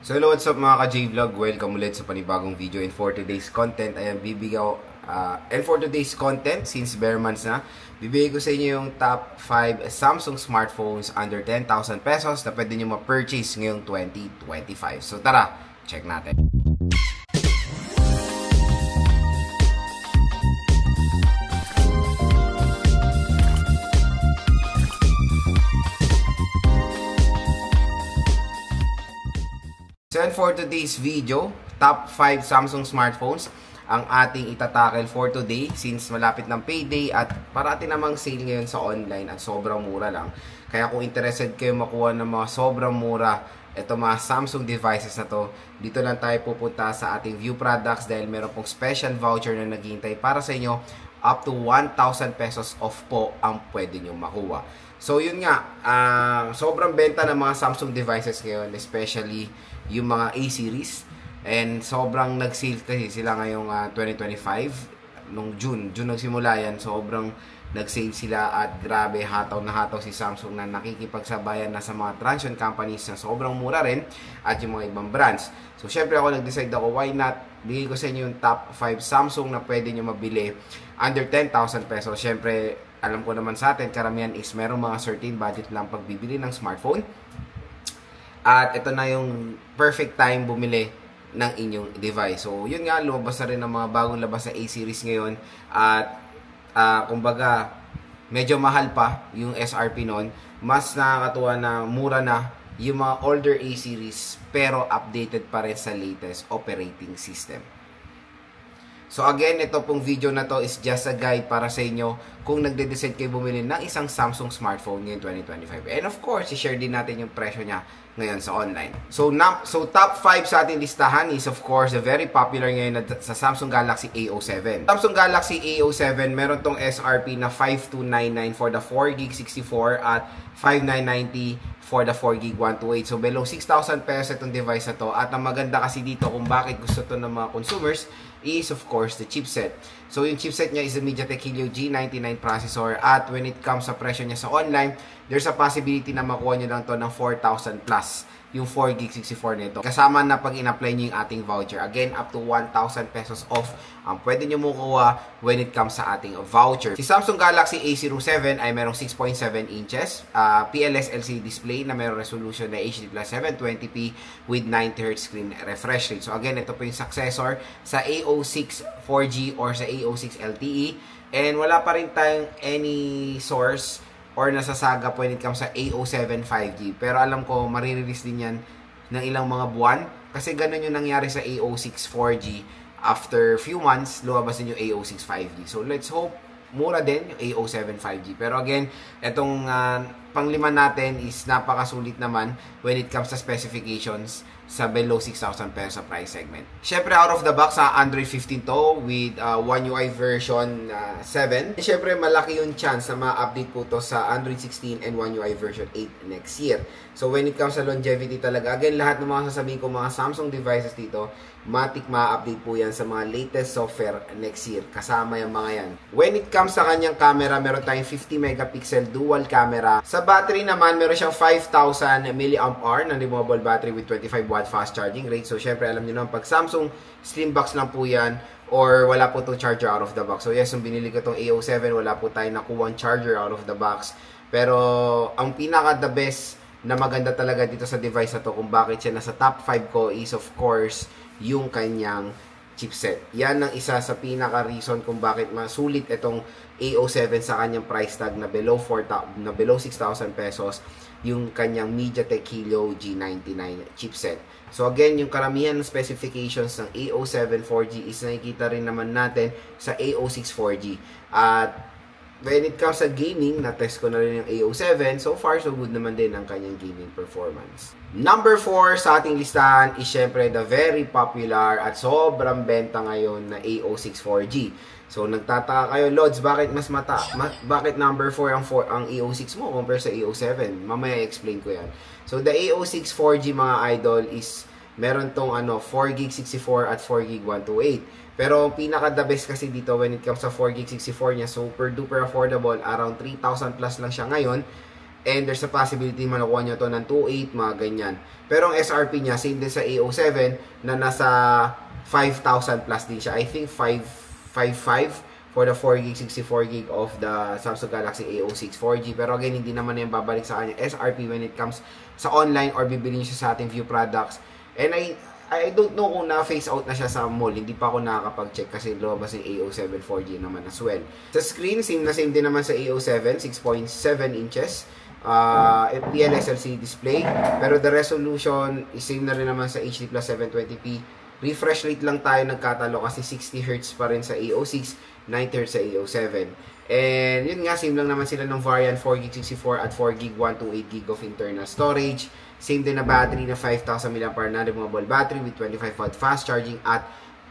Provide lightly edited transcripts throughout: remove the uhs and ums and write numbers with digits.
So hello, what's up mga ka-J-Vlog? Welcome ulit sa panibagong video. And for today's content, since bare months na, bibigay ko sa inyo yung top 5 Samsung smartphones under 10,000 pesos na pwede nyo ma-purchase ngayong 2025. So tara, check natin. So and for today's video, top 5 Samsung smartphones ang ating itatackle for today since malapit ng payday at parati namang sale ngayon sa online at sobrang mura lang. Kaya kung interested kayo makuha ng mga sobrang mura, ito mga Samsung devices na to, dito lang tayo pupunta sa ating view products dahil meron pong special voucher na naghihintay para sa inyo. Up to 1,000 pesos off po ang pwede nyo makuha. So yun nga, sobrang benta ng mga Samsung devices ngayon, especially yung mga A-series. And sobrang nag-sale kasi sila ngayong 2025. Nung June nagsimula yan, sobrang nag-sale sila at grabe, hataw na hataw si Samsung na nakikipagsabayan na sa mga transient companies na sobrang mura rin at yung mga ibang brands. So syempre ako nag-decide ako, why not? Bigay ko sa inyo yung top 5 Samsung na pwede nyo mabili under 10,000 pesos. Syempre, alam ko naman sa atin, karamihan is merong mga certain budget lang pagbibili ng smartphone. At ito na yung perfect time bumili ng inyong device. So, yun nga, lumabas na rin ang mga bagong labas na A-series ngayon. At, kumbaga, medyo mahal pa yung SRP nun. Mas nakakatuwa na mura na yung mga older A-series pero updated pa rin sa latest operating system. So again, ito pong video na to is just a guide para sa inyo kung nagde-decide kayo bumili ng isang Samsung smartphone ngayong 2025. And of course, i-share din natin yung presyo niya ngayon sa online. So top 5 sa ating listahan is of course the very popular ngayon sa Samsung Galaxy A07. Samsung Galaxy A07, meron tong SRP na 5299 for the 4GB 64 at 5990 for the 4GB 128. So below 6,000 pesos itong device na to. At ang maganda kasi dito kung bakit gusto to ng mga consumers is of course the chipset. So yung chipset niya is a MediaTek Helio G99 processor at when it comes sa presyo niya sa online, there's a possibility na makuha nyo lang to ng 4,000 plus yung 4GB 64 nito. Kasama na pag in-apply nyo yung ating voucher. Again, up to 1,000 pesos off ang pwede nyo makuha when it comes sa ating voucher. Si Samsung Galaxy A07 ay merong 6.7 inches PLS LCD display na merong resolution na HD plus 720p with 90Hz screen refresh rate. So again, ito po yung successor sa A06 4G or sa A06 LTE. And wala pa rin tayong any source or nasasaga when it comes sa A07 5G. Pero alam ko, marirelease din yan ng ilang mga buwan. Kasi ganun yung nangyari sa A06 4G. After few months, lumabas din yung A06 5G. So let's hope mura din yung A07 5G. Pero again, itong panglima natin is napakasulit naman when it comes to specifications sa below 6,000 pesos price segment. Syempre, out of the box sa Android 15 to with One UI version 7. Syempre, malaki yung chance na ma-update po to sa Android 16 and One UI version 8 next year. So, when it comes sa longevity talaga, again, lahat ng mga sasabihin ko, mga Samsung devices dito, matik ma-update po yan sa mga latest software next year. Kasama yung mga yan. When it comes sa kanyang camera, meron tayong 50 megapixel dual camera. Sa battery naman, meron siyang 5,000 mAh na removable battery with 25 watt fast charging rate. So, syempre, alam nyo naman, pag Samsung Slim Box lang po yan, or wala po itong charger out of the box. So, yes, yung binili ko itong A07, wala po tayo nakuha charger out of the box. Pero, ang pinaka the best na maganda talaga dito sa device na to, kung bakit siya nasa top 5 ko, is of course, yung kanyang chipset. Yan ang isa sa pinaka-reason kung bakit masulit itong A07 sa kanyang price tag na below 6,000 pesos, yung kanyang MediaTek Helio G99 chipset. So again, yung karamihan ng specifications ng A07 4G is nakikita rin naman natin sa A06 4G. At when it comes sa gaming, na-test ko na rin yung A07. So far, so good naman din ang kanyang gaming performance. Number 4 sa ating listahan is syempre the very popular at sobrang benta ngayon na A06 4G. So nagtataka kayo, Lods, bakit bakit number 4 ang A06 mo compare sa A07? Mamaya i-explain ko yan. So the A06 4G mga idol is meron tong 4GB 64 at 4GB 128. Pero pinaka the best kasi dito when it comes sa 4GB 64 niya, super duper affordable, around 3,000 plus lang siya ngayon. And there's a possibility makuha nyo to ng 2.8, mga ganyan. Pero ang SRP niya, same din sa A07, na nasa 5,000 plus din siya. I think 555 for the 4GB, 64GB of the Samsung Galaxy A06 4G. Pero again, hindi naman yung babalik sa kanya SRP when it comes sa online or bibili nyo siya sa ating View Products. And I don't know kung na-phase out na siya sa mall. Hindi pa ako nakakapag-check kasi lumabas yung A07 4G naman as well. Sa screen, same na same din naman sa A07, 6.7 inches. PLS LCD display. Pero the resolution is same na rin naman sa HD plus 720p. Refresh rate lang tayo nagkatalo kasi 60Hz pa rin sa A06, 90Hz sa A07. And yun nga, same lang naman sila ng variant 4GB 64 at 4GB 128GB of internal storage. Same din na battery na 5,000 mAh na removable battery with 25W fast charging at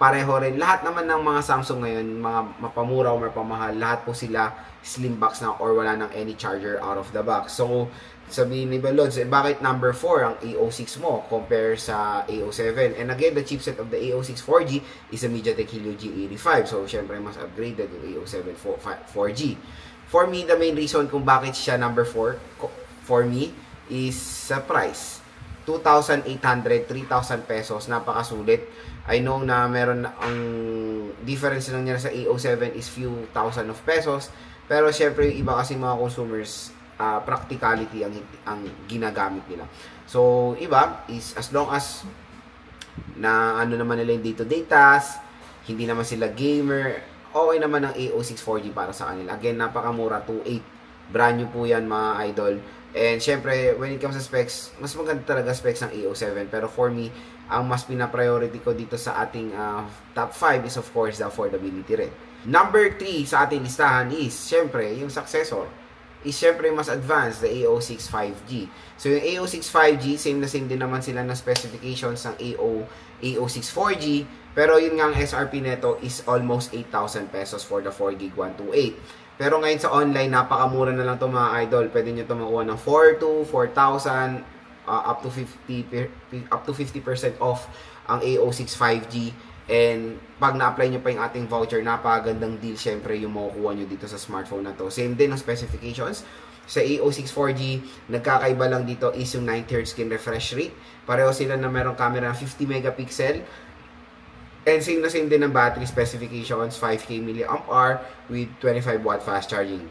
pareho rin. Lahat naman ng mga Samsung ngayon, mga mapamura o mapamahal, lahat po sila slim box na or wala ng any charger out of the box. So, sabihin ni Lods, bakit number 4 ang A06 mo compare sa A07? And again, the chipset of the A06 4G is a MediaTek Helio G85. So, syempre, mas upgraded yung A07 4G. For me, the main reason kung bakit siya number 4 for me is sa price. 2,800, 3,000 pesos, napakasulit. I know na meron ang difference lang niya sa A07 is few thousand of pesos. Pero syempre, yung iba kasi mga consumers, practicality ang ginagamit nila. So, iba is as long as na ano naman nila yung day-to-day task, hindi naman sila gamer, okay naman ang A06 4G para sa kanila. Again, napakamura, 2.8. Brand new po yan, mga idol. And syempre, when it comes to specs, mas maganda talaga specs ng A07. Pero for me, ang mas pina-priority ko dito sa ating top 5 is of course the affordability rin. Number 3 sa ating listahan is, syempre, yung successor is syempre mas advanced, the A06 5G. So yung A06 5G, same na same din naman sila na specifications ng A06 4G. Pero yun nga ang SRP neto is almost 8,000 pesos for the 4GB 128. Pero ngayon sa online, napakamura na lang ito mga idol. Pwede nyo ito makuha ng 4,000, 4,000, up to 50% off ang A06 5G. And pag na-apply nyo pa yung ating voucher, napakagandang deal syempre yung makukuha nyo dito sa smartphone na to. Same din ang specifications. Sa A06 4G, nagkakaiba lang dito is yung 90Hz screen refresh rate. Pareho sila na merong camera na 50 megapixel. And same na same din ang battery specifications, 5K mAh with 25W fast charging.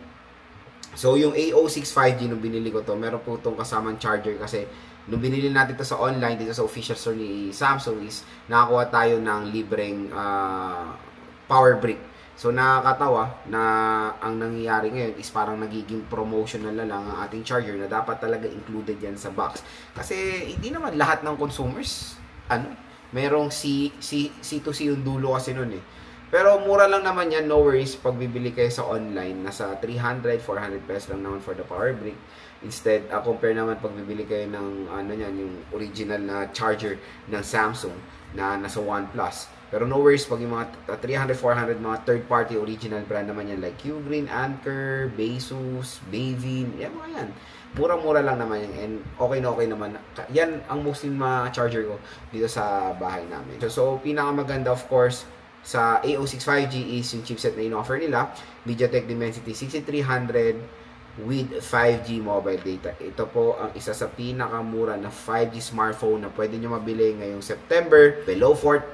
So yung A06 5G nung binili ko to, meron po itong kasamang charger kasi nung binili natin to sa online, dito sa official store ni Samsung is nakakuha tayo ng libreng power brick. So nakakatawa na ang nangyayari ngayon is parang nagiging promotional na lang ang ating charger na dapat talaga included yan sa box. Kasi hindi naman lahat ng consumers, merong C2C yung dulo kasi nun eh. Pero mura lang naman yan, no worries. Pag bibili kayo sa online, nasa 300, 400 pesos lang naman for the power brick. Instead, compare naman pag bibili kayo ng yung original na charger ng Samsung na nasa OnePlus. Pero no worries, pag yung mga 300, 400, mga third-party original brand naman yan like Ugreen, Anker, Basus, Bavin, yan mga yan. Mura-mura lang naman yan and okay na okay naman. Yan ang mostly mga charger ko dito sa bahay namin. So pinakamaganda of course sa A06 5G is yung chipset na in-offer nila, MediaTek Dimensity 6300 with 5G mobile data. Ito po ang isa sa pinakamura na 5G smartphone na pwede nyo mabili ngayong September. Below 5,000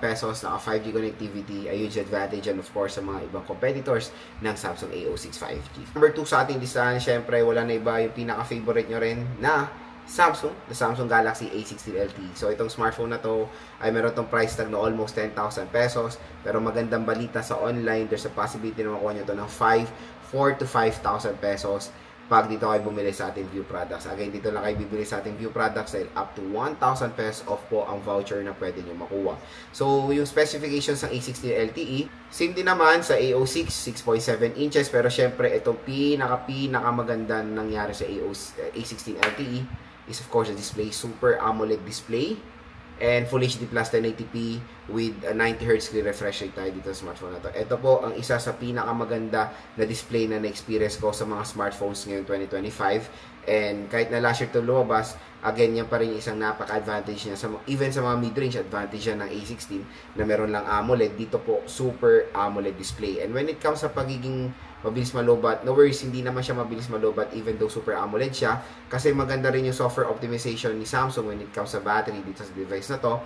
pesos, naka 5G connectivity, a huge advantage and of course sa mga ibang competitors ng Samsung A06 5G. Number 2 sa ating listahan, syempre wala na iba yung pinaka-favorite nyo rin na the Samsung Galaxy A16 LTE. So itong smartphone na to ay meron tong price tag na almost 10,000 pesos. Pero magandang balita sa online, there's a possibility na makuha nyo to ng 4 to 5,000 pesos pag dito kayo bumili sa ating View Products. Again, dito lang kayo bibili sa ating View Products dahil up to 1,000 pesos off po ang voucher na pwede nyo makuha. So, yung specifications ng A16 LTE, same din naman sa A06, 6.7 inches. Pero syempre, itong pinaka nangyari sa A16 LTE is of course the display, Super AMOLED display. And Full HD Plus 1080p with a 90Hz screen refresh rate tayo dito sa smartphone na to. Ito po ang isa sa pinakamaganda na display na na-experience ko sa mga smartphones ngayon 2025. And kahit na last year ito lumabas, again, yan pa rin isang napaka-advantage niya. Even sa mga mid-range, advantage yan ng A16 na meron lang AMOLED. Dito po, Super AMOLED display. And when it comes sa pagiging mabilis malobat, no worries, hindi naman siya mabilis malobat even though Super AMOLED siya. Kasi maganda rin yung software optimization ni Samsung when it comes sa battery dito sa device na to.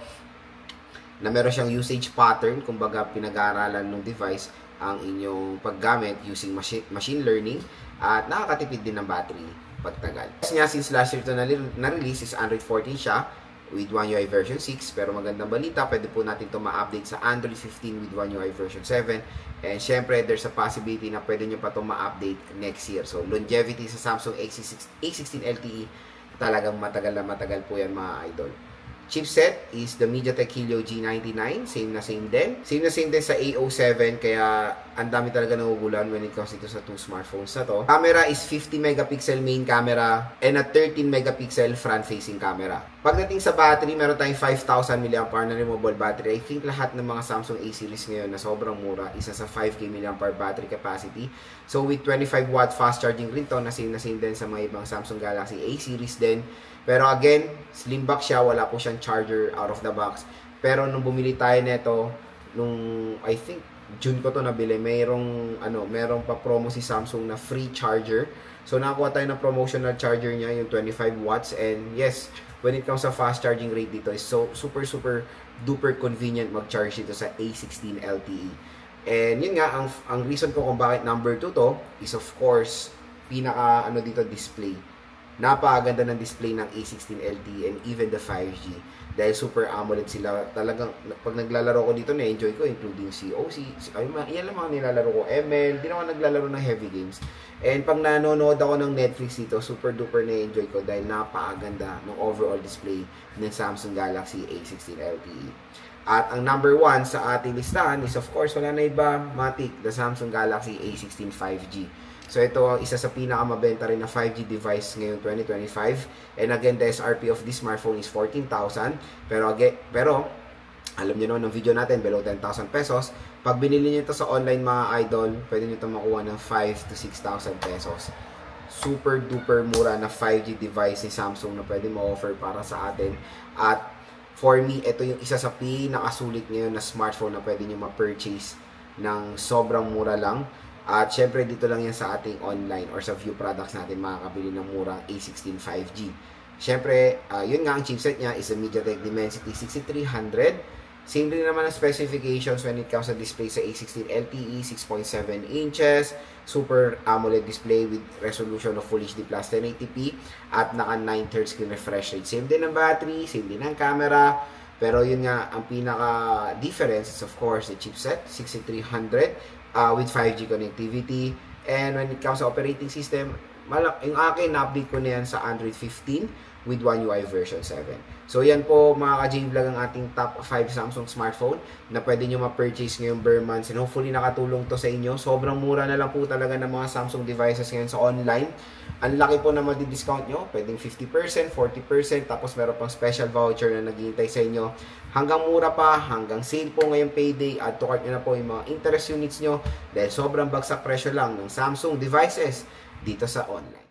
Na meron siyang usage pattern, kumbaga pinag-aaralan ng device ang inyong paggamit using machine learning at nakakatipid din ng battery pagtagal. Since last year ito na-release is Android 14 siya with One UI version 6, pero magandang balita, pwede po natin ito ma-update sa Android 15 with One UI version 7, and syempre there's a possibility na pwede nyo pa ito ma-update next year. So longevity sa Samsung A16 LTE talagang matagal na matagal po yan mga idol. Chipset is the MediaTek Helio G99, same na same din. Same na same din sa A07, kaya ang dami talaga nangugulan when it comes dito sa two smartphones na to. Camera is 50 megapixel main camera and a 13 megapixel front-facing camera. Pagdating sa battery, meron tayong 5,000 mAh na removable battery. I think lahat ng mga Samsung A series ngayon na sobrang mura, isa sa 5K mAh battery capacity. So with 25 watt fast charging rin to, na same din sa mga ibang Samsung Galaxy A series din. Pero again, slim box siya, wala po siyang charger out of the box. Pero nung bumili tayo nito, nung I think June ko to nabili, merong pa promo si Samsung na free charger. So nakakuha tayo ng promotional charger niya, yung 25 watts, and yes, when it comes sa fast charging rate dito, is so super duper convenient mag-charge dito sa A16 LTE. And yun nga, ang reason ko kung bakit number 2 to is of course pinaka dito display. Napakaganda ng display ng A16 LTE and even the 5G. Dahil Super AMOLED sila. Talagang, pag naglalaro ko dito, na-enjoy ko, including COC. Yan lang mga nilalaro ko. ML, di naman naglalaro ng heavy games. And pag nanonood ako ng Netflix dito, super duper na-enjoy ko dahil napakaganda ng overall display ng Samsung Galaxy A16 LTE. At ang number 1 sa ating listahan is of course, wala na iba, Matic, the Samsung Galaxy A16 5G. So ito ang isa sa pinakamabenta rin na 5G device ngayong 2025. And again, the SRP of this smartphone is 14,000. Pero alam niyo naman ng video natin, below 10,000 pesos. Pag binili niyo ito sa online mga idol, pwede niyo ito makuha ng 5 to 6,000 pesos. Super duper mura na 5G device ni Samsung na pwede ma-offer para sa atin. At for me, ito yung isa sa pinakasulit ngayon na smartphone na pwede niyo ma-purchase ng sobrang mura lang. At syempre dito lang yan sa ating online or sa view products natin makakabili ng murang A16 5G. Syempre, yun nga ang chipset niya is a MediaTek Dimensity 6300. Same din naman ang specifications when it comes sa display sa A16 LTE, 6.7 inches, Super AMOLED display with resolution of Full HD Plus 1080p at naka 9Hz screen refresh rate. Same din ang battery, same din ang camera. Pero yun nga, ang pinaka-difference is of course the chipset, 6300. With 5G connectivity. And when it comes to operating system, yung akin, na-update ko na yan sa Android 15 with One UI version 7. So yan po mga ka-J-Vlog ang ating top 5 Samsung smartphone na pwede nyo ma-purchase ngayong bare months, and hopefully nakatulong to sa inyo. Sobrang mura na lang po talaga ng mga Samsung devices ngayon sa online. Ang laki po na madi-discount nyo, pwedeng 50%, 40%, tapos meron pang special voucher na naghihintay sa inyo. Hanggang mura pa, hanggang sale po ngayong payday, add to cart nyo na po yung mga interest units nyo dahil sobrang bagsak presyo lang ng Samsung devices dito sa online.